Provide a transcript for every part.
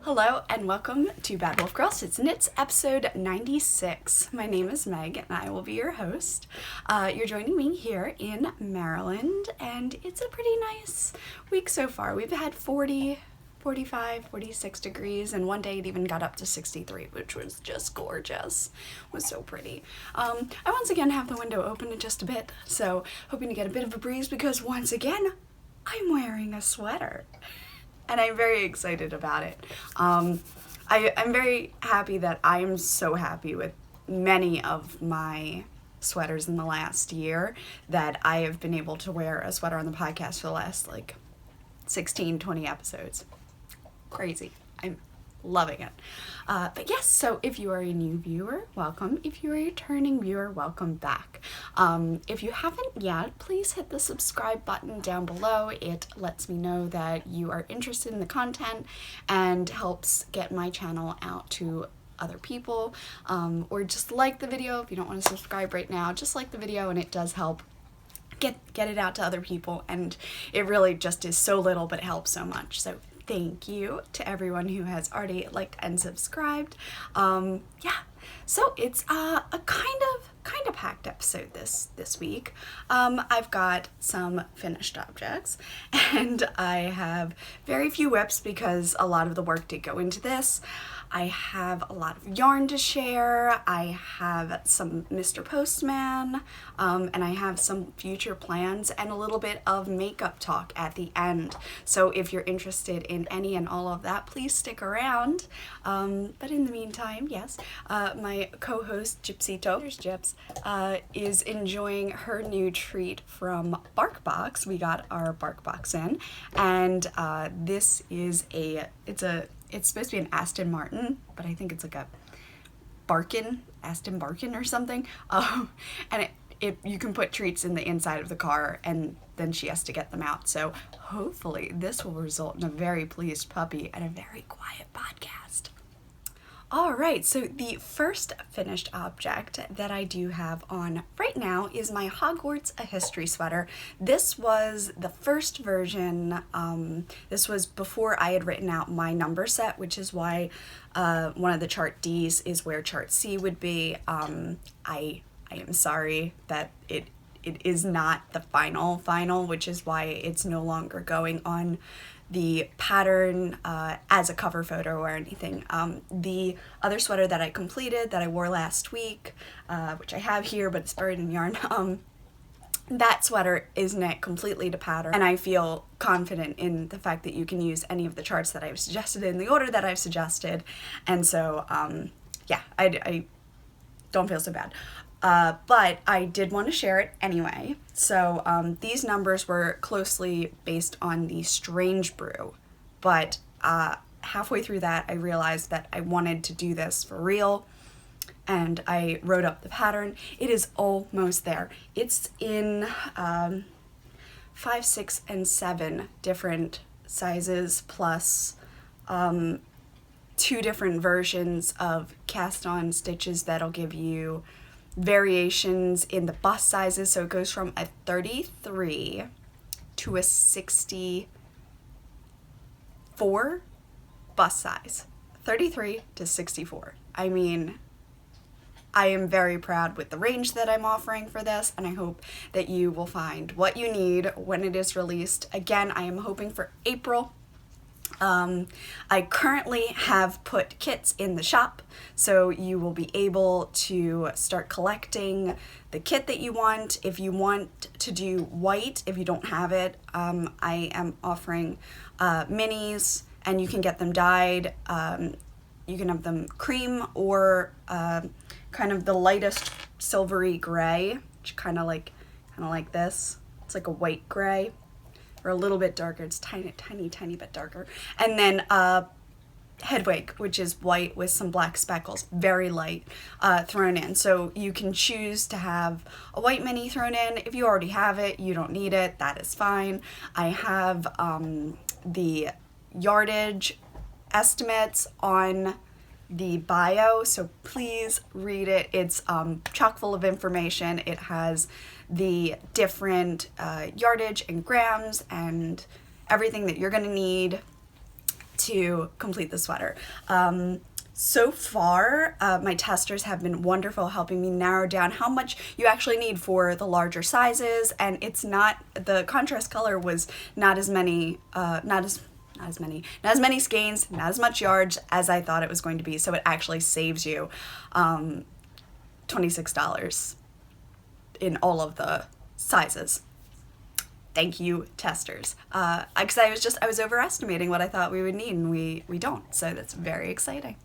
Hello and welcome to Bad Wolf Girl Sits Knits episode 96. My name is Meg and I will be your host. You're joining me here in Maryland and it's a pretty nice week so far. We've had 40, 45, 46 degrees and one day it even got up to 63, which was just gorgeous. It was so pretty. I once again have the window open just a bit, so hoping to get a bit of a breeze because once again I'm wearing a sweater. And I'm very excited about it. I'm very happy that I'm so happy with many of my sweaters in the last year that I have been able to wear a sweater on the podcast for the last 16, 20 episodes. Crazy. I'm loving it. But yes, so if you are a new viewer, welcome. If you are a returning viewer, welcome back. If you haven't yet, please hit the subscribe button down below. It lets me know that you are interested in the content and helps get my channel out to other people. Or just like the video. If you don't want to subscribe right now, just like the video and it does help get it out to other people. And it really just is so little, but it helps so much. So thank you to everyone who has already liked and subscribed. So it's a kind of packed episode this week. I've got some finished objects and I have very few whips because a lot of the work did go into this. I have a lot of yarn to share. I have some Mr. Postman, and I have some future plans and a little bit of makeup talk at the end. So if you're interested in any and all of that, please stick around. But in the meantime, yes, my co-host Gypsito, there's Gyps, is enjoying her new treat from BarkBox. We got our BarkBox in, and this is it's supposed to be an Aston Martin, but I think it's like a Aston Barkin or something. And you can put treats in the inside of the car and then she has to get them out. So hopefully this will result in a very pleased puppy and a very quiet podcast. Alright, so the first finished object that I do have on right now is my Hogwarts A History sweater. This was the first version. This was before I had written out my number set, which is why one of the chart D's is where chart C would be. I am sorry that it is not the final, which is why it's no longer going on the pattern as a cover photo or anything. The other sweater that I completed that I wore last week, which I have here but it's buried in yarn, that sweater is knit completely to pattern, and I feel confident in the fact that you can use any of the charts that I've suggested in the order that I've suggested, and so yeah, I don't feel so bad. But I did want to share it anyway. So these numbers were closely based on the Strange Brew, but halfway through that I realized that I wanted to do this for real, and I wrote up the pattern. It is almost there. It's in 5, 6, and 7 different sizes plus 2 different versions of cast-on stitches that'll give you variations in the bust sizes. So it goes from a 33 to a 64 bust size. 33 to 64. I mean, I am very proud with the range that I'm offering for this, and I hope that you will find what you need when it is released. Again, I am hoping for April. I currently have put kits in the shop, so you will be able to start collecting the kit that you want. If you want to do white, if you don't have it, I am offering minis, and you can get them dyed. You can have them cream or kind of the lightest silvery gray, which kind of like this. It's like a white gray. Or a little bit darker, it's tiny bit darker. And then Hedwig, which is white with some black speckles, very light, thrown in. So you can choose to have a white mini thrown in. If you already have it, you don't need it, that is fine. I have the yardage estimates on the bio, so please read it. It's chock full of information. It has the different yardage and grams and everything that you're going to need to complete the sweater. So far, my testers have been wonderful, helping me narrow down how much you actually need for the larger sizes, and it's not, the contrast color was not as many skeins, not as much yards as I thought it was going to be, so it actually saves you $26 in all of the sizes. Thank you, testers. Because I was overestimating what I thought we would need, and we don't, so that's very exciting.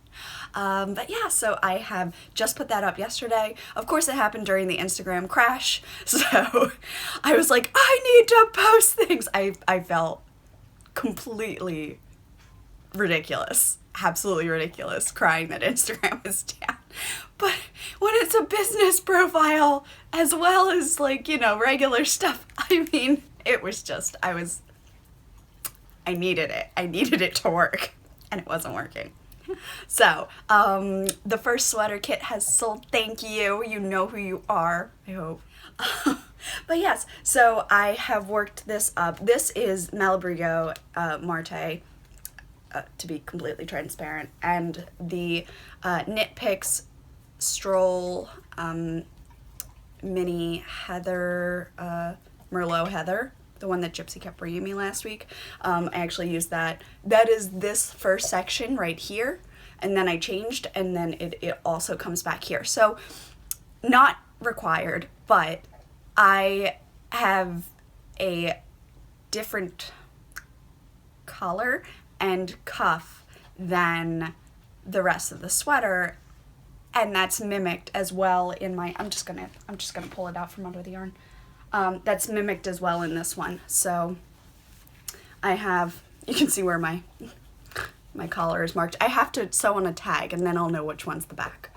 But yeah, so I have just put that up yesterday. Of course, it happened during the Instagram crash, so I was like, I need to post things. I felt completely ridiculous, absolutely ridiculous, crying that Instagram was down. But when it's a business profile as well as, like, you know, regular stuff, I mean, it was just, I needed it. I needed it to work, and it wasn't working. So, the first sweater kit has sold. Thank you. You know who you are, I hope. But yes, so I have worked this up. This is Malabrigo Marte, to be completely transparent, and the Knit Picks Stroll Mini Heather, Merlot Heather, the one that Gypsy kept bringing me last week. I actually used that. That is this first section right here, and then I changed, and then it also comes back here. So, not required, but I have a different collar and cuff than the rest of the sweater, and that's mimicked as well in my, I'm just gonna pull it out from under the yarn. That's mimicked as well in this one. So I have, you can see where my collar is marked. I have to sew on a tag, and then I'll know which one's the back.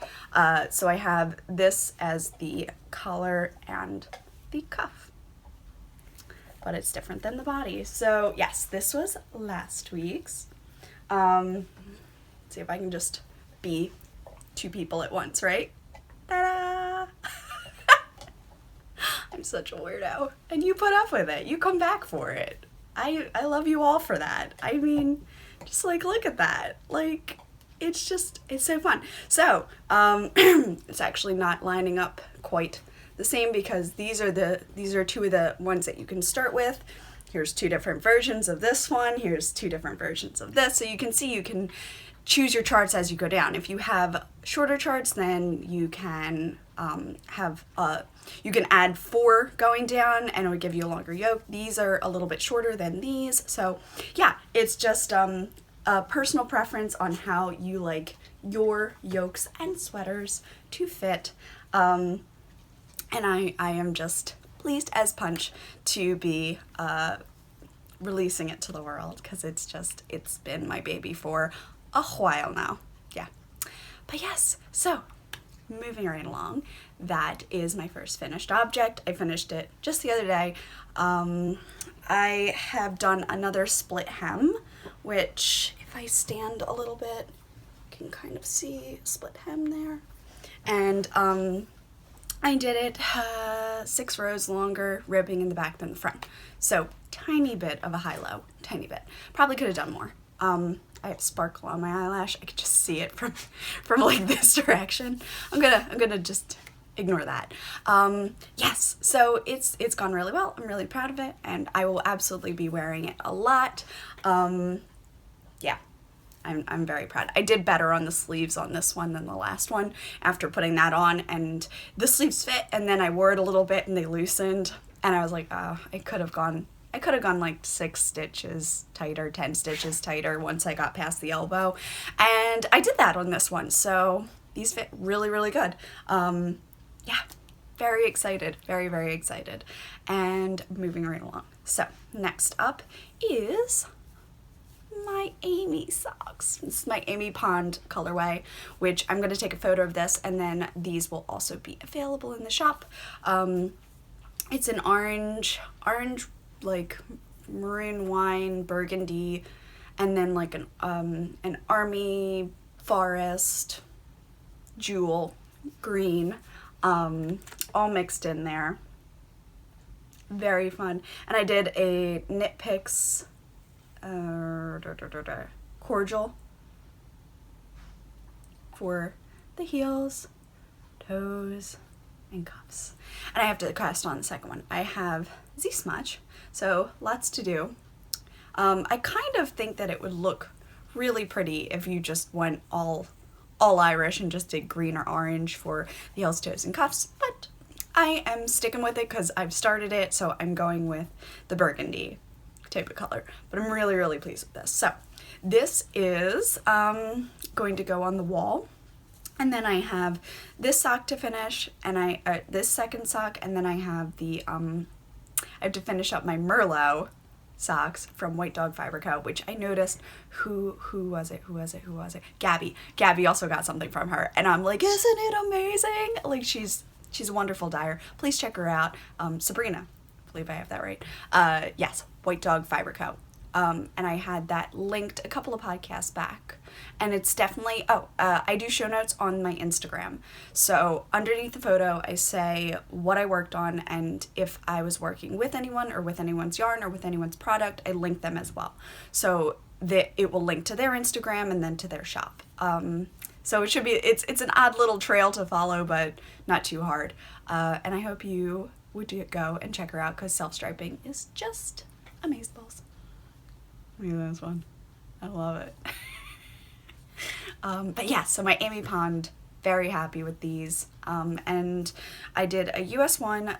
So I have this as the collar and the cuff, but it's different than the body. So yes, this was last week's. Let's see if I can just be two people at once, right? Ta-da! I'm such a weirdo. And you put up with it. You come back for it. I love you all for that. I mean, just like, look at that. Like, it's so fun. So, it's actually not lining up quite the same, because these are two of the ones that you can start with. Here's two different versions of this one. Here's two different versions of this. So you can see, you can choose your charts as you go down. If you have shorter charts, then you can you can add 4 going down, and it would give you a longer yoke. These are a little bit shorter than these. So yeah, it's just a personal preference on how you like your yokes and sweaters to fit. And I am just pleased as punch to be releasing it to the world, because it's been my baby for a while now. Yeah. But yes, so moving right along, that is my first finished object. I finished it just the other day. I have done another split hem, which if I stand a little bit, you can kind of see split hem there. And I did it 6 rows longer, ribbing in the back than the front. So tiny bit of a high-low, tiny bit. Probably could have done more. I have sparkle on my eyelash. I could just see it from like this direction. I'm gonna just ignore that. Yes, so it's gone really well. I'm really proud of it, and I will absolutely be wearing it a lot. Yeah, I'm very proud. I did better on the sleeves on this one than the last one after putting that on, and the sleeves fit, and then I wore it a little bit and they loosened, and I was like, oh, I could have gone like 6 stitches tighter, 10 stitches tighter once I got past the elbow. And I did that on this one. So these fit really, really good. Yeah, very excited. Very, very excited. And moving right along. So next up is my Amy socks. This is my Amy Pond colorway, which I'm going to take a photo of this, and then these will also be available in the shop. It's an orange, like maroon wine, burgundy, and then like an army forest jewel green, all mixed in there. Very fun. And I did a Knit Picks cordial for the heels, toes, and cuffs. And I have to cast on the second one. I have Z-Smudge, so lots to do. I kind of think that it would look really pretty if you just went all Irish and just did green or orange for the heels, toes, and cuffs, but I am sticking with it because I've started it, so I'm going with the burgundy type of color. But I'm really, really pleased with this. So this is going to go on the wall. And then I have this sock to finish, and this second sock, and then I have the, I have to finish up my Merlot socks from White Dog Fiber Co., which I noticed, who was it? Gabby. Gabby also got something from her, and I'm like, isn't it amazing? Like, she's a wonderful dyer. Please check her out. Sabrina, I believe I have that right. Yes, White Dog Fiber Co. And I had that linked a couple of podcasts back. And it's definitely, I do show notes on my Instagram. So underneath the photo, I say what I worked on, and if I was working with anyone or with anyone's yarn or with anyone's product, I link them as well. So that it will link to their Instagram and then to their shop. So it should be, it's an odd little trail to follow, but not too hard. And I hope you would go and check her out, because self-striping is just amazeballs. Look at this one. I love it. But yeah, so my Amy Pond, very happy with these. And I did a US one,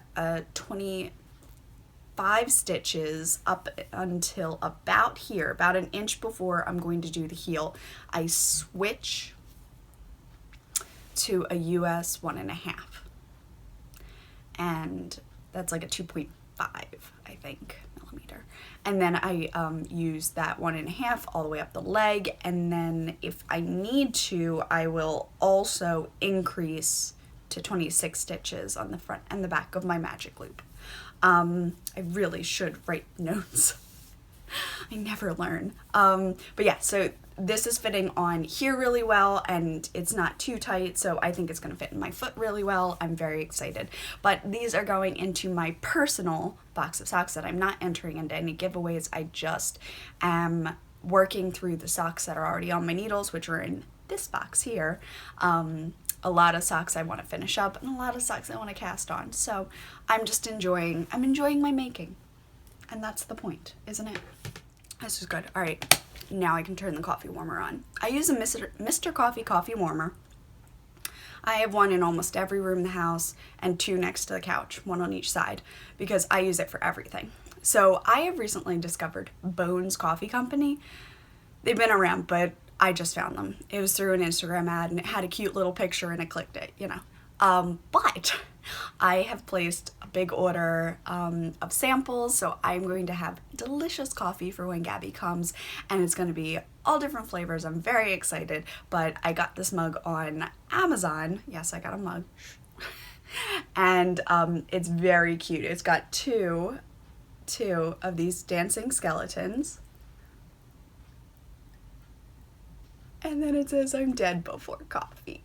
25 stitches up until about here, about an inch before I'm going to do the heel. I switch to a US 1.5. And that's like a 2.5, I think, millimeter. And then I use that 1.5 all the way up the leg, and then if I need to, I will also increase to 26 stitches on the front and the back of my magic loop. I really should write notes. I never learn. But yeah, so this is fitting on here really well, and it's not too tight, so I think it's going to fit in my foot really well. I'm very excited. But these are going into my personal box of socks that I'm not entering into any giveaways. I just am working through the socks that are already on my needles, which are in this box here. A lot of socks I want to finish up, and a lot of socks I want to cast on. So I'm just enjoying my making. And that's the point, isn't it? This is good. All right, now I can turn the coffee warmer on. I use a Mr. Coffee warmer. I have one in almost every room in the house, and 2 next to the couch, 1 on each side, because I use it for everything. So I have recently discovered Bones Coffee Company. They've been around, but I just found them. It was through an Instagram ad, and it had a cute little picture, and I clicked it, you know. But I have placed a big order of samples, so I'm going to have delicious coffee for when Gabby comes, and it's going to be all different flavors. I'm very excited, but I got this mug on Amazon. Yes, I got a mug. And it's very cute. It's got two of these dancing skeletons. And then it says, "I'm dead before coffee."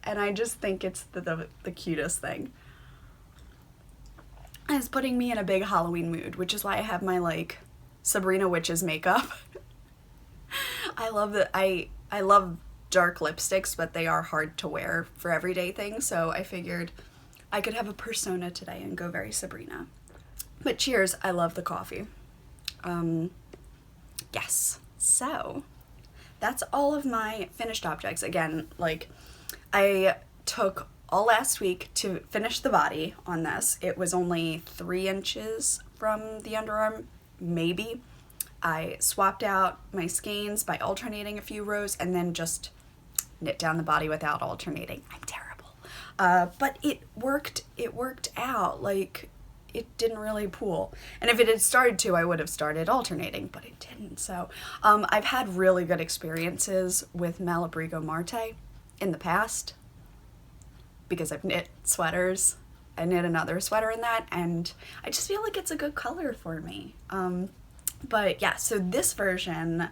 And I just think it's the cutest thing. And it's putting me in a big Halloween mood, which is why I have my, like, Sabrina Witch's makeup. I love that. I love dark lipsticks, but they are hard to wear for everyday things, so I figured I could have a persona today and go very Sabrina. But cheers, I love the coffee. Yes. So that's all of my finished objects. Again, like, I took all last week to finish the body on this. It was only 3 inches from the underarm, maybe. I swapped out my skeins by alternating a few rows and then just knit down the body without alternating. I'm terrible. But it worked out. Like, it didn't really pool. And if it had started to, I would have started alternating, but it didn't. So I've had really good experiences with Malabrigo Marte in the past because I've knit sweaters. I knit another sweater in that, and I just feel like it's a good color for me. But yeah, so this version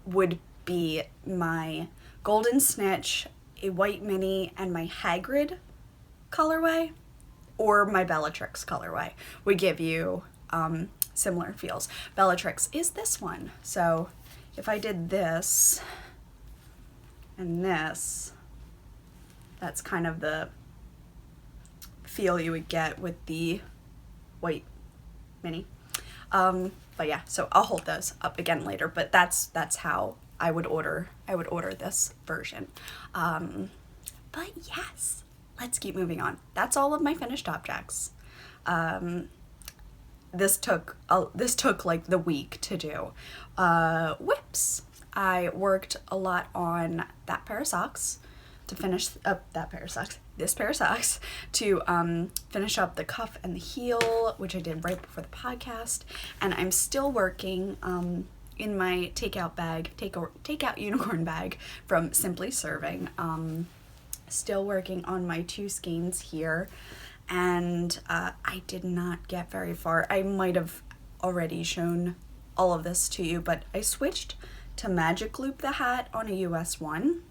would be my Golden Snitch, a white mini, and my Hagrid colorway, or my Bellatrix colorway would give you similar feels. Bellatrix is this one. So if I did this and this, that's kind of the feel you would get with the white mini. But yeah, so I'll hold those up again later, but that's how I would order this version. But yes, let's keep moving on. That's all of my finished objects. This took like the week to do. Whips. I worked a lot on that pair of socks to finish up this pair of socks to finish up the cuff and the heel, which I did right before the podcast. And I'm still working in my takeout unicorn bag from Simply Serving. Still working on my 2 skeins here, and I did not get very far. I might have already shown all of this to you, but I switched to Magic Loop the hat on a US 1.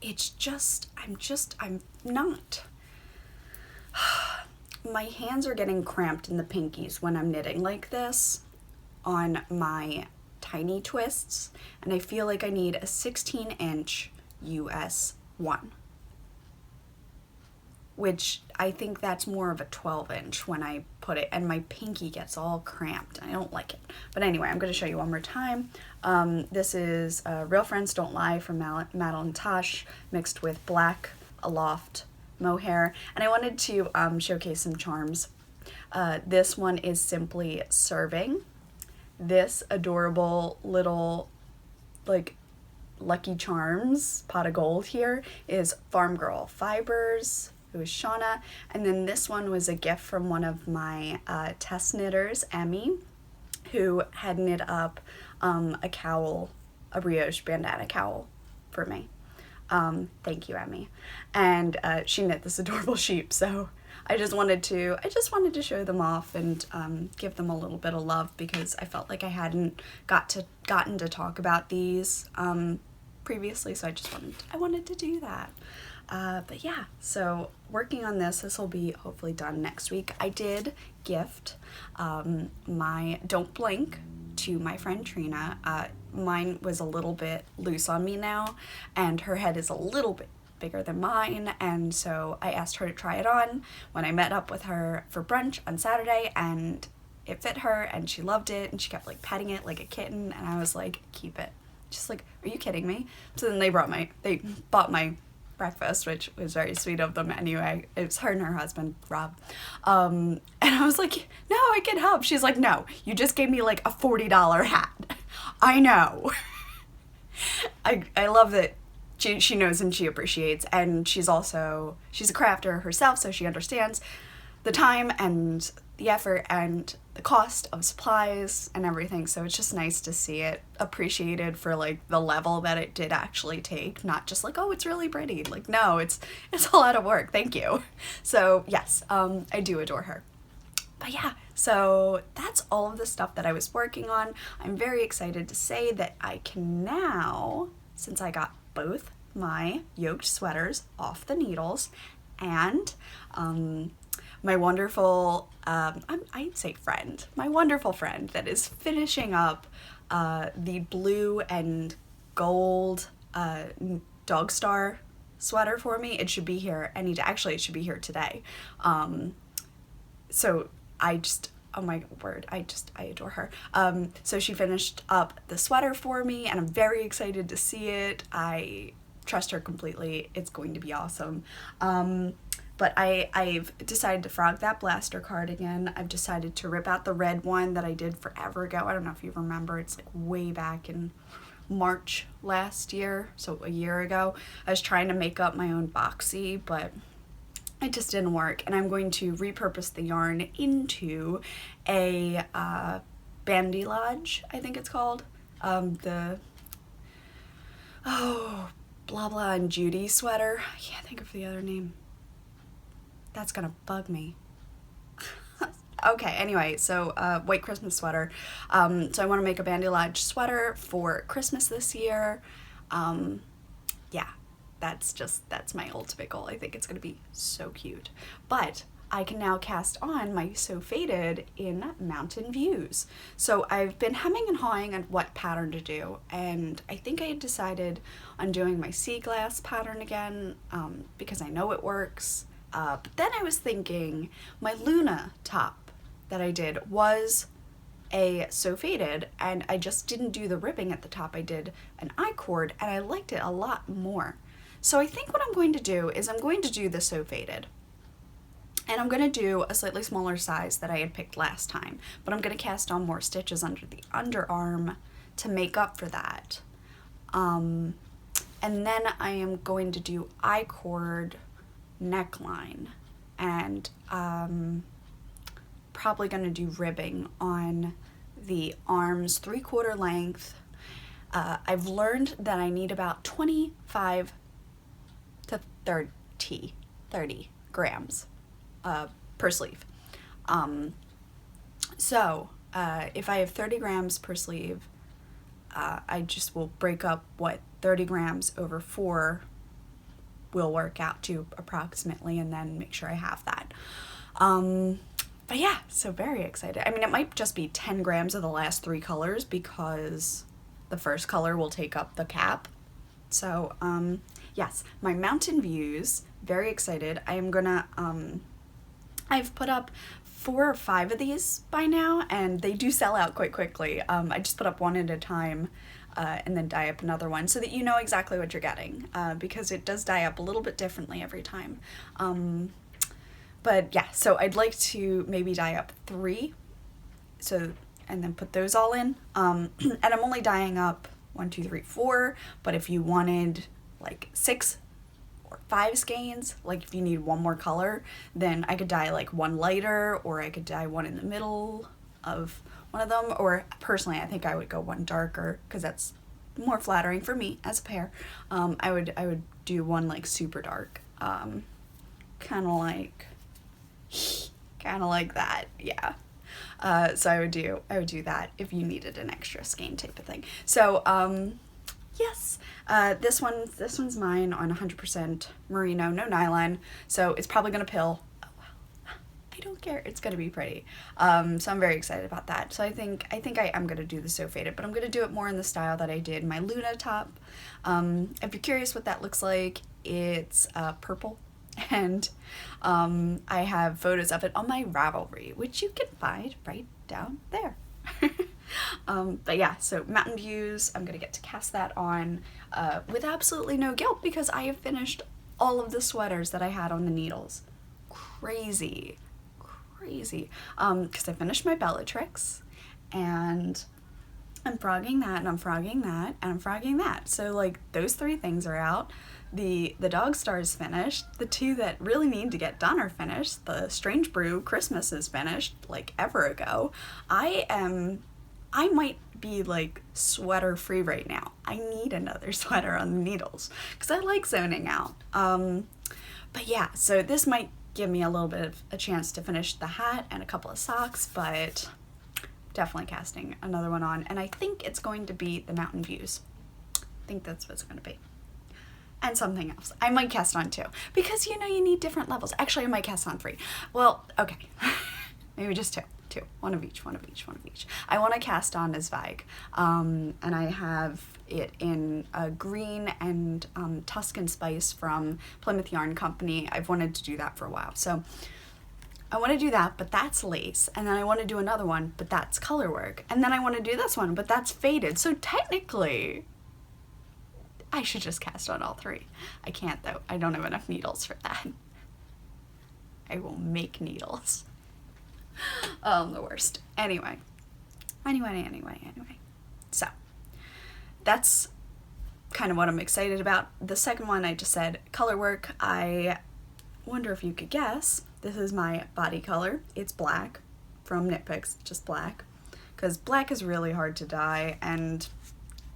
It's just, I'm not. My hands are getting cramped in the pinkies when I'm knitting like this on my tiny twists, and I feel like I need a 16-inch US 1. Which I think that's more of a 12-inch when I put it, and my pinky gets all cramped. I don't like it. But anyway, I'm going to show you one more time. This is Real Friends Don't Lie from Madeline Tosh mixed with black Aloft mohair. And I wanted to showcase some charms. This one is Simply Serving. This adorable little, like, Lucky Charms pot of gold here is Farm Girl Fibers. It was Shauna, and then this one was a gift from one of my test knitters, Emmy, who had knit up a cowl, a brioche bandana cowl for me. Thank you, Emmy. And she knit this adorable sheep, so I just wanted to show them off and give them a little bit of love, because I felt like I hadn't gotten to talk about these previously, so I wanted to do that. But yeah, so working on this will be hopefully done next week. I did gift my Don't Blink to my friend Trina. Mine was a little bit loose on me now, and her head is a little bit bigger than mine, and so I asked her to try it on when I met up with her for brunch on Saturday, and it fit her, and she loved it, and she kept like petting it like a kitten, and I was like, keep it. Just like, are you kidding me? So then they bought my breakfast, which was very sweet of them anyway. It was her and her husband, Rob. And I was like, no, I can help. She's like, no, you just gave me like a $40 hat. I know. I love that she knows and she appreciates, and she's a crafter herself, so she understands the time and the effort and the cost of supplies and everything, so it's just nice to see it appreciated for like the level that it did actually take, not just like, oh, it's really pretty. Like, no, it's a lot of work. Thank you. So yes, I do adore her. But yeah, so that's all of the stuff that I was working on. I'm very excited to say that I can now, since I got both my yoked sweaters off the needles, and my wonderful, I'd say friend, my wonderful friend that is finishing up the blue and gold Dog Star sweater for me. It should be here. It should be here today. So oh my word, I adore her. So she finished up the sweater for me, and I'm very excited to see it. I trust her completely. It's going to be awesome. But I've decided to frog that blaster cardigan. I've decided to rip out the red one that I did forever ago. I don't know if you remember. It's like way back in March last year, so a year ago. I was trying to make up my own boxy, but it just didn't work. And I'm going to repurpose the yarn into a bandylodge, I think it's called. Blah Blah and Judy sweater. I can't think of the other name. That's gonna bug me. Okay, anyway, so white Christmas sweater. So I want to make a bandylodge sweater for Christmas this year. Yeah, that's my ultimate goal. I think it's gonna be so cute. But I can now cast on my So Faded in Mountain Views. So I've been hemming and hawing on what pattern to do, and I think I had decided on doing my sea glass pattern again, because I know it works. But then I was thinking my Luna top that I did was a So Faded, and I just didn't do the ribbing at the top. I did an I-cord, and I liked it a lot more. So I think what I'm going to do is I'm going to do the So Faded. And I'm going to do a slightly smaller size that I had picked last time, but I'm going to cast on more stitches under the underarm to make up for that. And then I am going to do I-cord neckline, and probably going to do ribbing on the arms 3/4 length. I've learned that I need about 25 to 30 grams per sleeve. So if I have 30 grams per sleeve, I just will break up what 30 grams over 4 will work out to approximately, and then make sure I have that. But yeah, so very excited. I mean, it might just be 10 grams of the last 3 colors because the first color will take up the cap. So yes, my Mountain Views, very excited. I am gonna, I've put up 4 or 5 of these by now, and they do sell out quite quickly. I just put up one at a time and then dye up another one so that you know exactly what you're getting, because it does dye up a little bit differently every time. But yeah, so I'd like to maybe dye up 3, so, and then put those all in. And I'm only dyeing up 1, 2, 3, 4, but if you wanted like 6 or 5 skeins, like if you need one more color, then I could dye like one lighter, or I could dye one in the middle of one of them, or personally I think I would go one darker because that's more flattering for me as a pair. I would do one like super dark, kind of like that, yeah. So I would do that if you needed an extra skein type of thing. So yes, this one's mine on 100% merino, no nylon, so it's probably gonna pill. Oh well, I don't care, it's gonna be pretty. So I'm very excited about that. So I think I am gonna do the So Faded, but I'm gonna do it more in the style that I did my Luna top. If you're curious what that looks like, it's purple, and I have photos of it on my Ravelry, which you can find right down there. But yeah, so Mountain Views, I'm gonna get to cast that on with absolutely no guilt because I have finished all of the sweaters that I had on the needles. Crazy. Because I finished my Bellatrix, and I'm frogging that, and I'm frogging that, and I'm frogging that. So like those 3 things are out. The Dog Star is finished. The 2 that really need to get done are finished. The Strange Brew Christmas is finished like ever ago. I might be like sweater free right now. I need another sweater on the needles because I like zoning out. But yeah, so this might give me a little bit of a chance to finish the hat and a couple of socks, but definitely casting another one on, and I think it's going to be the Mountain Views. I think that's what it's going to be. And something else. I might cast on 2, because you know you need different levels. Actually, I might cast on 3. Well, okay. Maybe just 2. One of each. I want to cast on as Zweig, and I have it in green and Tuscan Spice from Plymouth Yarn Company. I've wanted to do that for a while. So I want to do that, but that's lace. And then I want to do another one, but that's color work. And then I want to do this one, but that's faded. So technically, I should just cast on all 3. I can't though. I don't have enough needles for that. I will make needles. The worst. Anyway. So, that's kind of what I'm excited about. The second one I just said, color work. I wonder if you could guess. This is my body color. It's black from Knit Picks, just black. Because black is really hard to dye, and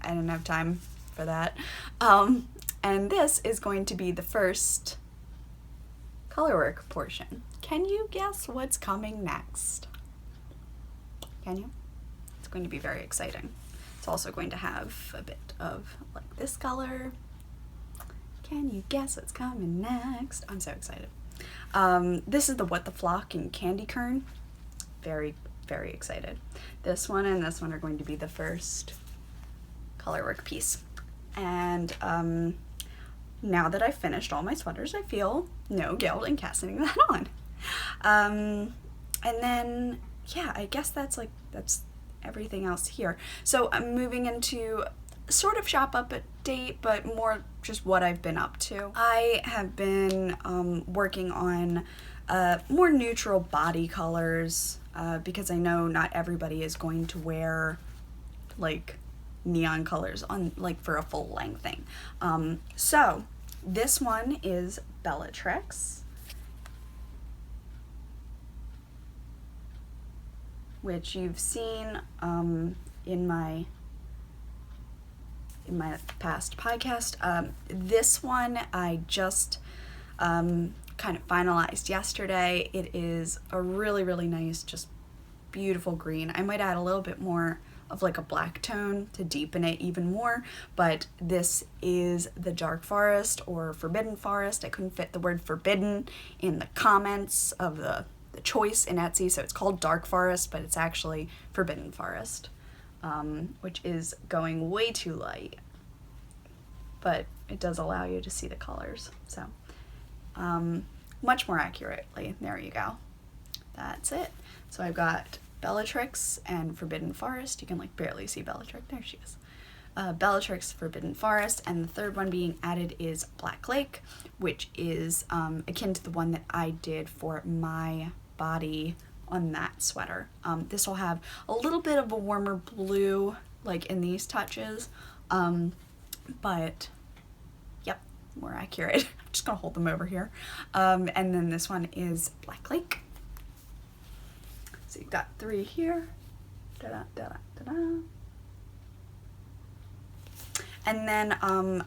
I didn't have time for that. And this is going to be the first color work portion. Can you guess what's coming next? Can you? It's going to be very exciting. It's also going to have a bit of like this color. Can you guess what's coming next? I'm so excited. This is the What the Flock in Candy Kern. Very, very excited. This one and this one are going to be the first color work piece. And now that I've finished all my sweaters, I feel no guilt in casting that on. And then, yeah, I guess that's everything else here. So I'm moving into sort of shop update, but more just what I've been up to. I have been working on more neutral body colors because I know not everybody is going to wear like neon colors on like for a full length thing. So this one is Bellatrix, which you've seen in my past podcast. This one I just kind of finalized yesterday. It is a really, really nice, just beautiful green. I might add a little bit more of like a black tone to deepen it even more, but this is the Dark Forest or Forbidden Forest. I couldn't fit the word forbidden in the comments of the choice in Etsy, so it's called Dark Forest, but it's actually Forbidden Forest, which is going way too light, but it does allow you to see the colors, so much more accurately. There you go. That's it. So I've got Bellatrix and Forbidden Forest. You can like barely see Bellatrix. There she is. Bellatrix, Forbidden Forest, and the third one being added is Black Lake, which is akin to the one that I did for my body on that sweater. This will have a little bit of a warmer blue like in these touches, but yep, more accurate. I'm just gonna hold them over here. And then this one is Black Lake. So you've got 3 here. Da-da, da-da, da-da. And then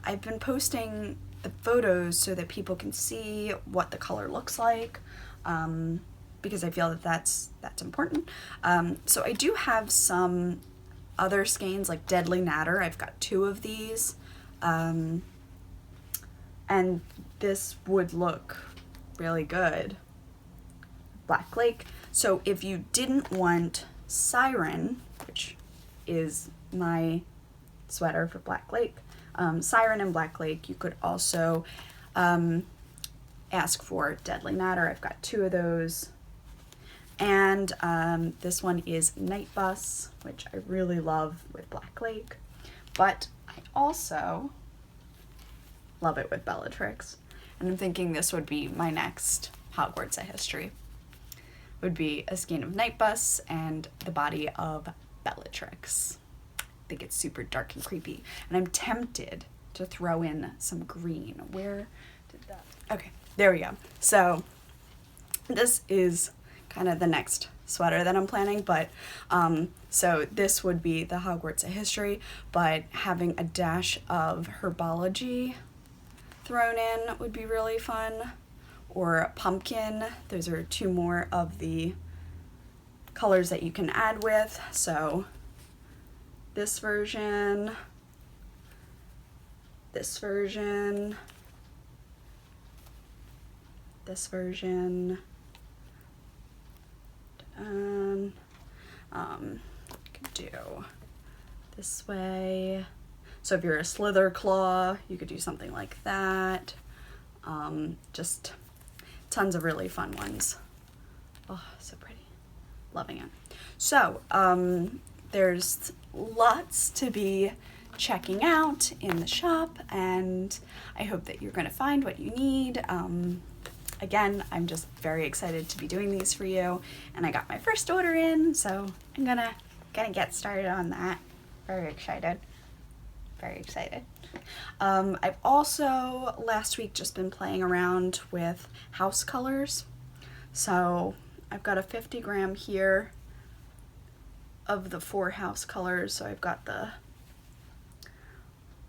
I've been posting the photos so that people can see what the color looks like, because I feel that that's important. So I do have some other skeins like Deadly Natter. I've got 2 of these, and this would look really good. Black Lake. So if you didn't want Siren, which is my sweater for Black Lake, Siren and Black Lake, you could also ask for Deadly Natter. I've got 2 of those. And this one is Night Bus, which I really love with Black Lake, but I also love it with Bellatrix. And I'm thinking this would be my next Hogwarts: A History. Would be a skein of Night Bus and the body of Bellatrix. I think it's super dark and creepy, and I'm tempted to throw in some green. Where did that? Okay, there we go. So this is kind of the next sweater that I'm planning, but so this would be the Hogwarts: A History, but having a dash of herbology thrown in would be really fun. Or pumpkin. Those are 2 more of the colors that you can add with. So this version, this version, this version, could do this way. So if you're a Slitherclaw, you could do something like that. Just tons of really fun ones. Oh, so pretty. Loving it. So, there's lots to be checking out in the shop, and I hope that you're going to find what you need. Again, I'm just very excited to be doing these for you, and I got my first order in, so I'm gonna get started on that. Very excited. Very excited. I've also last week just been playing around with house colors. So I've got a 50 gram here of the 4 house colors. So I've got the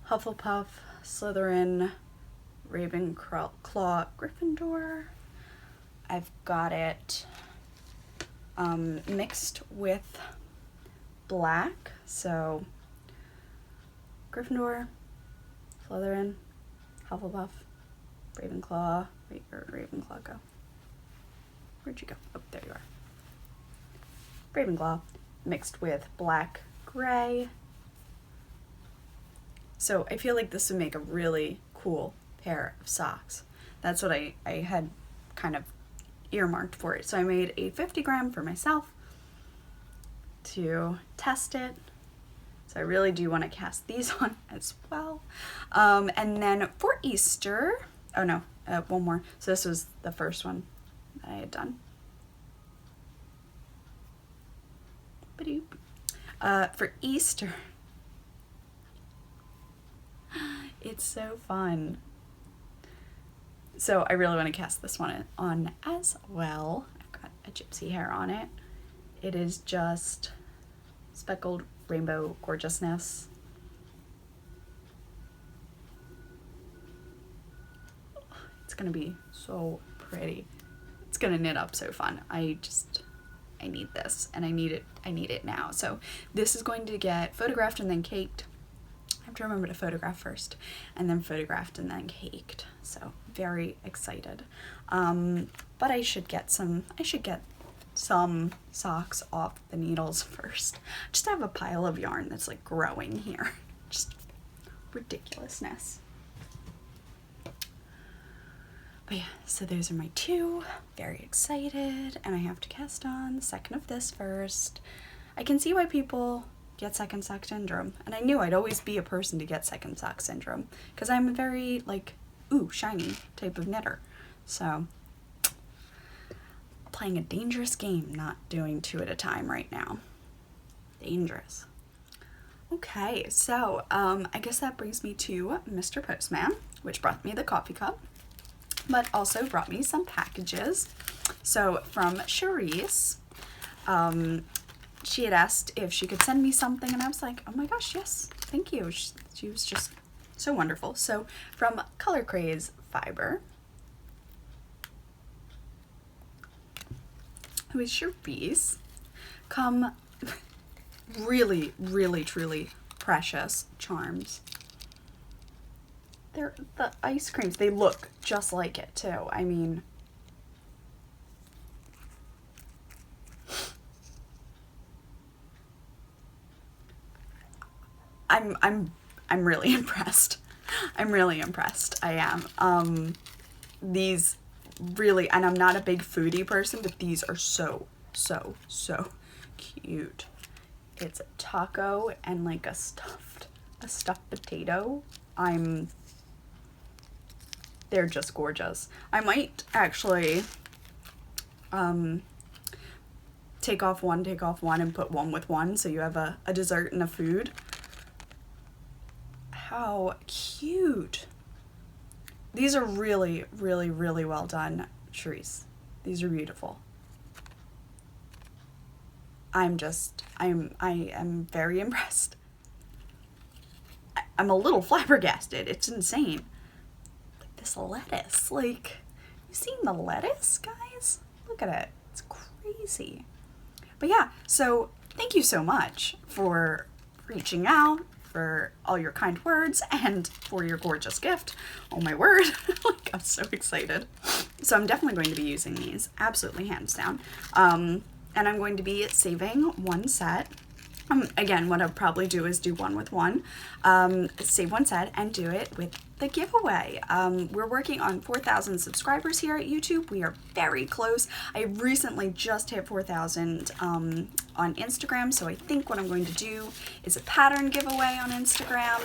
Hufflepuff, Slytherin, Ravenclaw, Gryffindor. I've got it mixed with black. So Gryffindor, Slytherin, Hufflepuff, Ravenclaw, Wait, where'd Ravenclaw go? Where'd you go? Oh, there you are. Ravenclaw mixed with black gray. So I feel like this would make a really cool pair of socks. That's what I had kind of earmarked for it. So I made a 50 gram for myself to test it. So I really do want to cast these on as well. And then for Easter, oh no, one more. So this was the first one that I had done. For Easter, it's so fun. So I really want to cast this one on as well. I've got a gypsy hair on it. It is just speckled rainbow gorgeousness. It's gonna be so pretty. It's gonna knit up so fun. I need this, and I need it now. So this is going to get photographed and then caked. I have to remember to photograph first, and then photographed and then caked. So very excited. But I should get some socks off the needles first. Just have a pile of yarn that's like growing here. Just ridiculousness. But yeah, so those are my two. Very excited, and I have to cast on the second of this first. I can see why people get second sock syndrome, and I knew I'd always be a person to get second sock syndrome because I'm a very like, ooh, shiny type of knitter. So playing a dangerous game, not doing two at a time right now. Dangerous. Okay, so I guess that brings me to Mr. Postman, which brought me the coffee cup, but also brought me some packages. So from Charisse, she had asked if she could send me something, and I was like, oh my gosh, yes, thank you. She was just so wonderful. So from Color Craze Fiber, who is Charisse, come really, really, truly precious charms. They're the ice creams. They look just like it too. I mean, I'm really impressed. I'm really impressed. I am. These really, and I'm not a big foodie person, but these are so cute. It's a taco and like a stuffed potato. They're just gorgeous. I might actually take off one and put one with one, so you have a dessert and a food. How cute. These are really, really, really well done, Charisse. These are beautiful. I am very impressed. I'm a little flabbergasted. It's insane. This lettuce, like, you seen the lettuce, guys? Look at it. It's crazy. But yeah, so thank you so much for reaching out, for all your kind words, and for your gorgeous gift. Oh my word. Like, I'm so excited. So I'm definitely going to be using these, absolutely hands down. And I'm going to be saving one set. Again, what I'll probably do is do one with one, save one set and do it with the giveaway. We're working on 4,000 subscribers here at YouTube. We are very close. I recently just hit 4,000 on Instagram, so I think what I'm going to do is a pattern giveaway on Instagram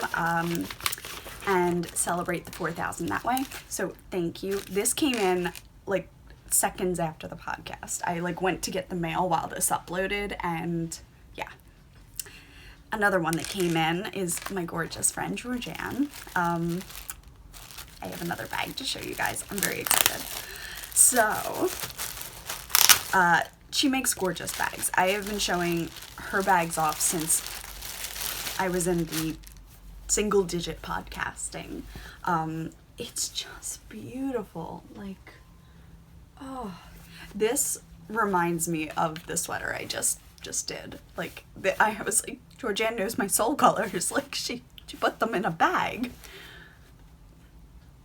and celebrate the 4,000 that way. So thank you. This came in like seconds after the podcast. I like went to get the mail while this uploaded, and yeah. Another one that came in is my gorgeous friend Georgianne. I have another bag to show you guys. I'm very excited. So, she makes gorgeous bags. I have been showing her bags off since I was in the single-digit podcasting. It's just beautiful. Like, oh, this reminds me of the sweater I just did. Like, I was like, Georgianne knows my soul colors. Like, she put them in a bag.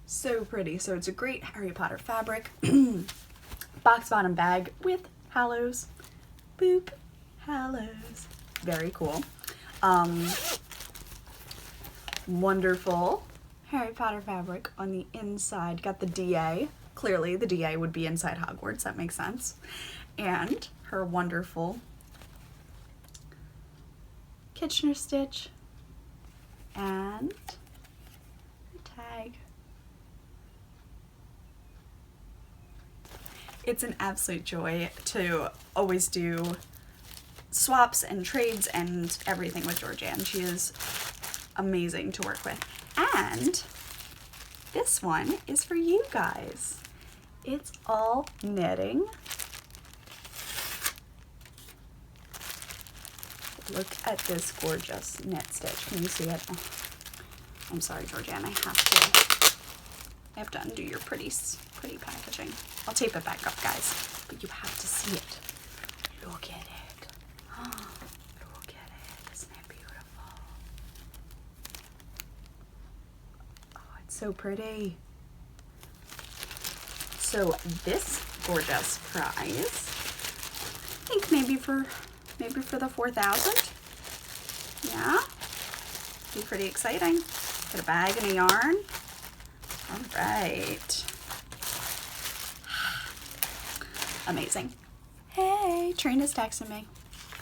So pretty. So it's a great Harry Potter fabric. Box bottom bag with Hallows. Boop. Hallows. Very cool. Wonderful Harry Potter fabric on the inside. Got the DA. Clearly the DA would be inside Hogwarts. That makes sense. And her wonderful Kitchener stitch and her tag. It's an absolute joy to always do swaps and trades and everything with Georgianne. She is amazing to work with. And this one is for you guys. It's all knitting. Look at this gorgeous knit stitch. Can you see it? Oh, I'm sorry, Georgianne. I have to undo your pretty packaging. I'll tape it back up, guys. But you have to see it. Look at it. Oh, look at it. Isn't it beautiful? Oh, it's so pretty. So this gorgeous prize, I think maybe for the 4,000. Yeah, be pretty exciting. Get a bag and a yarn. All right. Amazing. Hey, Trina's texting me.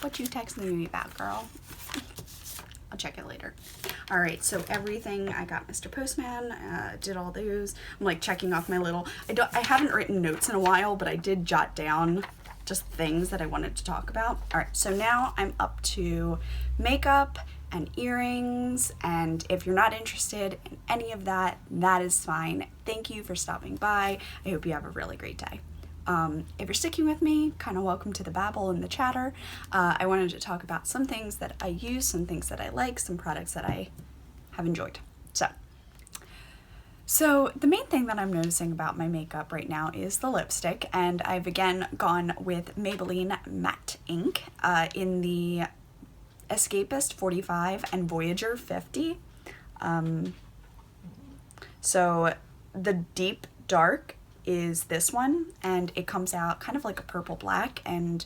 What you texting me about, girl? I'll check it later. All right, so everything, I got Mr. Postman, did all those. I'm like checking off my little, I haven't written notes in a while, but I did jot down just things that I wanted to talk about. All right, so now I'm up to makeup and earrings, and if you're not interested in any of that, that is fine. Thank you for stopping by. I hope you have a really great day. If you're sticking with me, kind of welcome to the babble and the chatter. I wanted to talk about some things that I use, some things that I like, some products that I have enjoyed. So the main thing that I'm noticing about my makeup right now is the lipstick, and I've again gone with Maybelline Matte Ink in the Escapist 45 and Voyager 50. So the deep dark is this one, and it comes out kind of like a purple black, and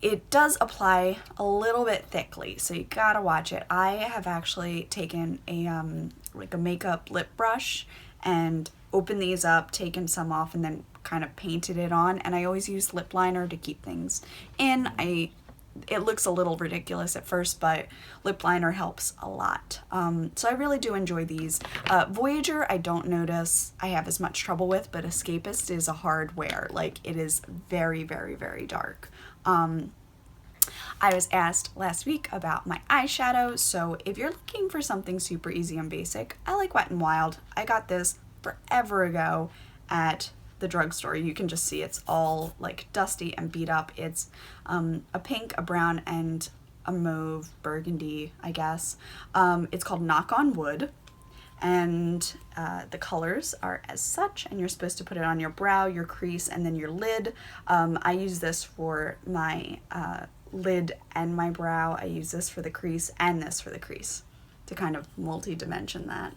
it does apply a little bit thickly, so you gotta watch it. I have actually taken a like a makeup lip brush and opened these up, taken some off, and then kind of painted it on, and I always use lip liner to keep things in. It looks a little ridiculous at first, but lip liner helps a lot. So I really do enjoy these. Voyager, I don't notice I have as much trouble with, but Escapist is a hard wear. Like, it is very, very, very dark. I was asked last week about my eyeshadow, so if you're looking for something super easy and basic, I like Wet n Wild. I got this forever ago at the drugstore. You can just see it's all like dusty and beat up. It's a pink, a brown, and a mauve burgundy, I guess. It's called Knock on Wood, and the colors are as such, and you're supposed to put it on your brow, your crease, and then your lid. I use this for my lid and my brow. I use this for the crease and this for the crease to kind of multi-dimension that.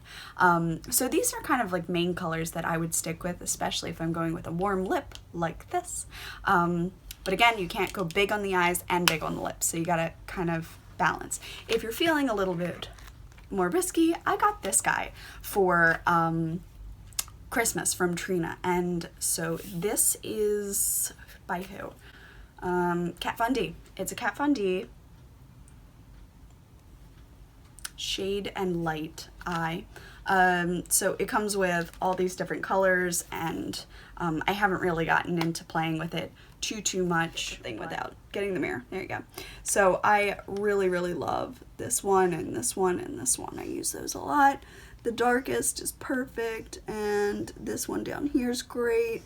So these are kind of like main colors that I would stick with, especially if I'm going with a warm lip like this. But again, you can't go big on the eyes and big on the lips, so you gotta kind of balance. If you're feeling a little bit more risky, I got this guy for Christmas from Trina, and so this is by who? Kat Von D. It's a Kat Von D shade and light eye. So it comes with all these different colors, and I haven't really gotten into playing with it too much without getting the mirror. There you go. So I really, really love this one and this one and this one. I use those a lot. The darkest is perfect, and this one down here is great.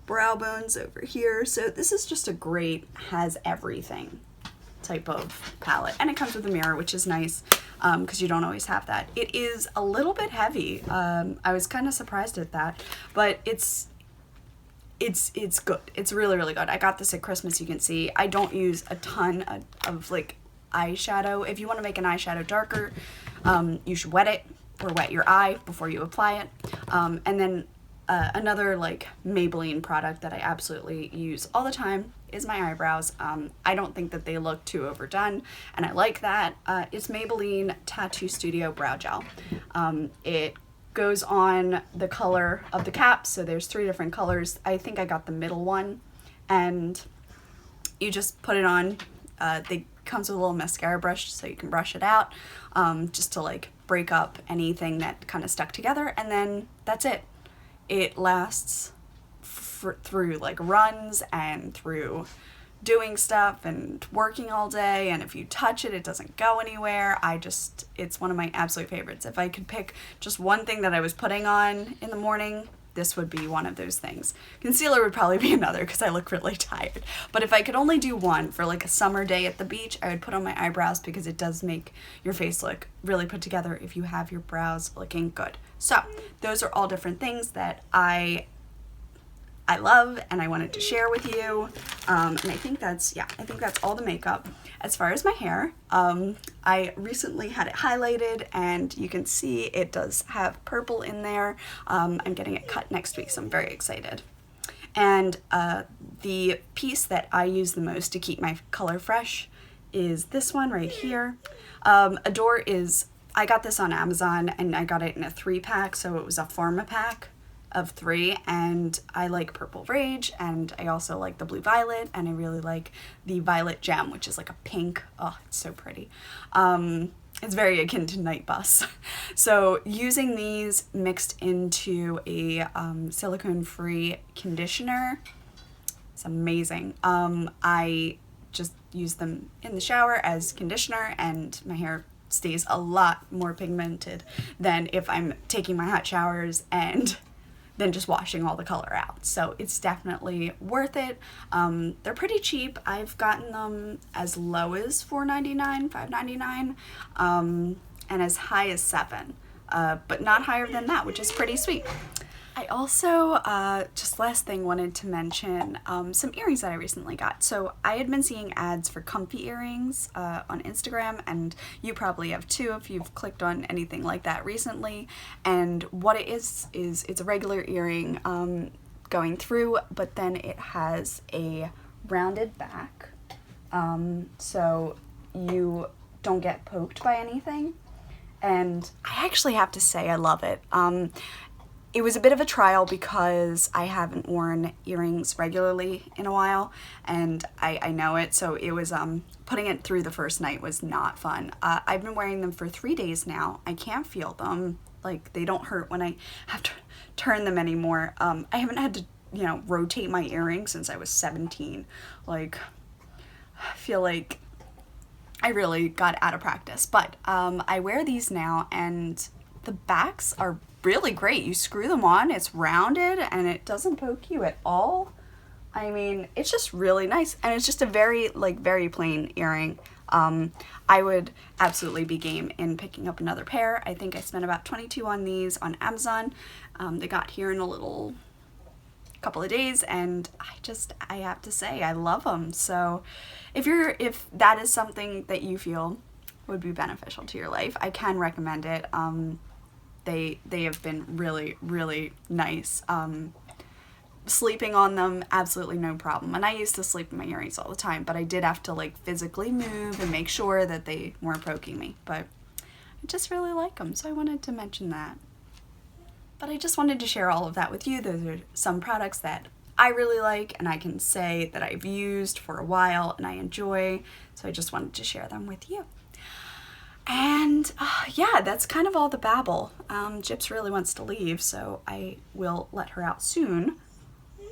Brow bones over here. So this is just a great, has everything type of palette, and it comes with a mirror, which is nice because you don't always have that. It is a little bit heavy. I was kind of surprised at that, but it's good. It's really, really good. I got this at Christmas. You can see I don't use a ton of like eyeshadow. If you want to make an eyeshadow darker, you should wet it or wet your eye before you apply it. And then another like Maybelline product that I absolutely use all the time is my eyebrows. I don't think that they look too overdone, and I like that. It's Maybelline Tattoo Studio Brow Gel. It goes on the color of the cap, so there's 3 different colors. I think I got the middle one, and you just put it on. They comes with a little mascara brush so you can brush it out, just to like break up anything that kind of stuck together, and then that's it. It lasts through like runs and through doing stuff and working all day, and if you touch it, it doesn't go anywhere. It's one of my absolute favorites. If I could pick just one thing that I was putting on in the morning, this would be one of those things. Concealer would probably be another because I look really tired. But if I could only do one for like a summer day at the beach, I would put on my eyebrows because it does make your face look really put together if you have your brows looking good. So those are all different things that I love and I wanted to share with you. And I think that's all the makeup. As far as my hair, I recently had it highlighted, and you can see it does have purple in there. I'm getting it cut next week, so I'm very excited. And the piece that I use the most to keep my color fresh is this one right here. Adore I got this on Amazon, and I got it in a 3-pack, so it was a Pharma pack of 3, and I like Purple Rage, and I also like the Blue Violet, and I really like the Violet Gem, which is like a pink. Oh, it's so pretty. It's very akin to Night Bus. So using these mixed into a silicone-free conditioner, it's amazing. I just use them in the shower as conditioner, and my hair stays a lot more pigmented than if I'm taking my hot showers and then just washing all the color out. So it's definitely worth it. They're pretty cheap. I've gotten them as low as $4.99, $5.99, and as high as $7, but not higher than that, which is pretty sweet. I also, just last thing, wanted to mention some earrings that I recently got. So I had been seeing ads for comfy earrings on Instagram, and you probably have too if you've clicked on anything like that recently. And what it is it's a regular earring going through, but then it has a rounded back, so you don't get poked by anything. And I actually have to say I love it. It was a bit of a trial because I haven't worn earrings regularly in a while, and I know it, so it was, putting it through the first night was not fun. I've been wearing them for 3 days now. I can't feel them. Like, they don't hurt when I have to turn them anymore. I haven't had to, rotate my earrings since I was 17. Like, I feel like I really got out of practice, but I wear these now, and the backs are really great. You screw them on, it's rounded, and it doesn't poke you at all. I mean, it's just really nice, and it's just a very plain earring. I would absolutely be game in picking up another pair. I think I spent about $22 on these on Amazon. They got here in a little couple of days, and I have to say I love them. So if that is something that you feel would be beneficial to your life, I can recommend it. They have been really, really nice. Sleeping on them, absolutely no problem. And I used to sleep in my earrings all the time, but I did have to physically move and make sure that they weren't poking me. But I just really like them, so I wanted to mention that. But I just wanted to share all of that with you. Those are some products that I really like, and I can say that I've used for a while and I enjoy, so I just wanted to share them with you. And yeah, that's kind of all the babble. Gyps really wants to leave, so I will let her out soon. You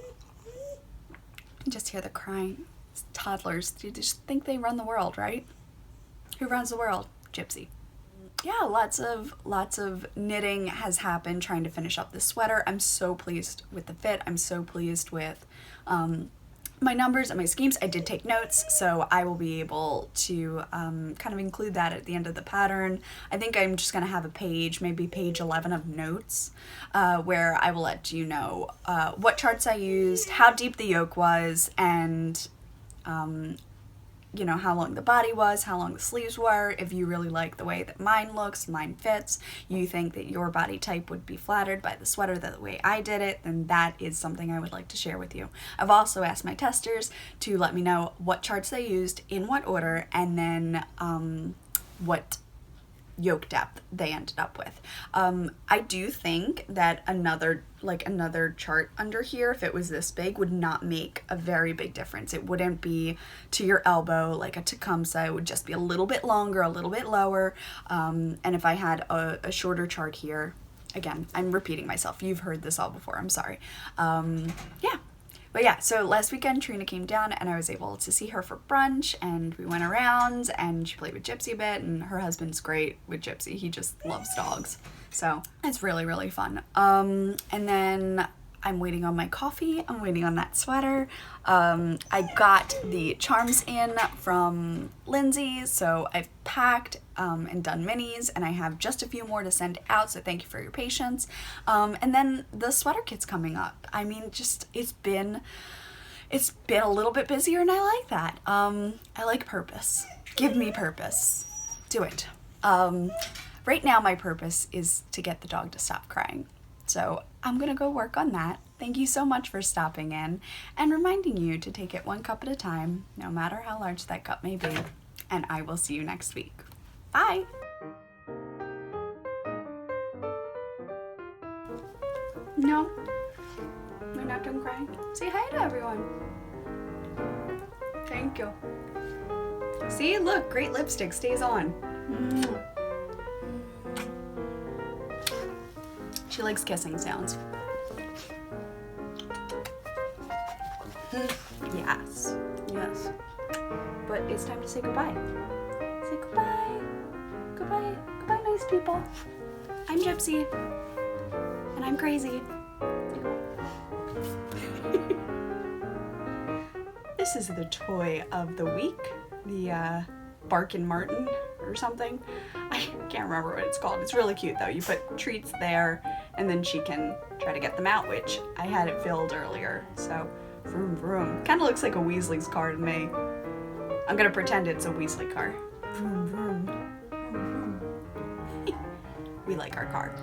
can just hear the crying. It's toddlers, you just think they run the world, right? Who runs the world? Gypsy. Yeah, lots of knitting has happened trying to finish up this sweater. I'm so pleased with the fit. I'm so pleased with my numbers and my schemes. I did take notes, so I will be able to kind of include that at the end of the pattern. I think I'm just going to have a page, maybe page 11 of notes, where I will let you know what charts I used, how deep the yoke was, and you know, how long the body was, how long the sleeves were, if you really like the way that mine looks, mine fits, you think that your body type would be flattered by the sweater the way I did it, then that is something I would like to share with you. I've also asked my testers to let me know what charts they used, in what order, and then what yoke depth they ended up with. I do think that another chart under here, if it was this big, would not make a very big difference. It wouldn't be to your elbow like a Tecumseh. It would just be a little bit longer, a little bit lower. And if I had a shorter chart here, again, I'm repeating myself. You've heard this all before. I'm sorry. Yeah. But yeah, so last weekend Trina came down and I was able to see her for brunch, and we went around and she played with Gypsy a bit, and her husband's great with Gypsy. He just loves dogs. So it's really, really fun. And then I'm waiting on my coffee. I'm waiting on that sweater. I got the charms in from Lindsay's, so I've packed and done minis, and I have just a few more to send out, so thank you for your patience. And then the sweater kit's coming up. I mean, just it's been a little bit busier, and I like that. I like purpose. Give me purpose. Do it. Right now my purpose is to get the dog to stop crying. So I'm gonna go work on that. Thank you so much for stopping in and reminding you to take it one cup at a time, no matter how large that cup may be. And I will see you next week. Bye. No, we're not done crying. Say hi to everyone. Thank you. See, look, great lipstick stays on. She likes kissing sounds. Yes, yes. But it's time to say goodbye. Say goodbye. Goodbye. Goodbye, nice people. I'm Gypsy. And I'm crazy. This is the toy of the week. The Barkin' Martin or something. I can't remember what it's called. It's really cute though. You put treats there and then she can try to get them out, which I had it filled earlier. So, vroom vroom. Kind of looks like a Weasley's car to me. I'm gonna pretend it's a Weasley car. Vroom vroom. Vroom vroom. We like our car.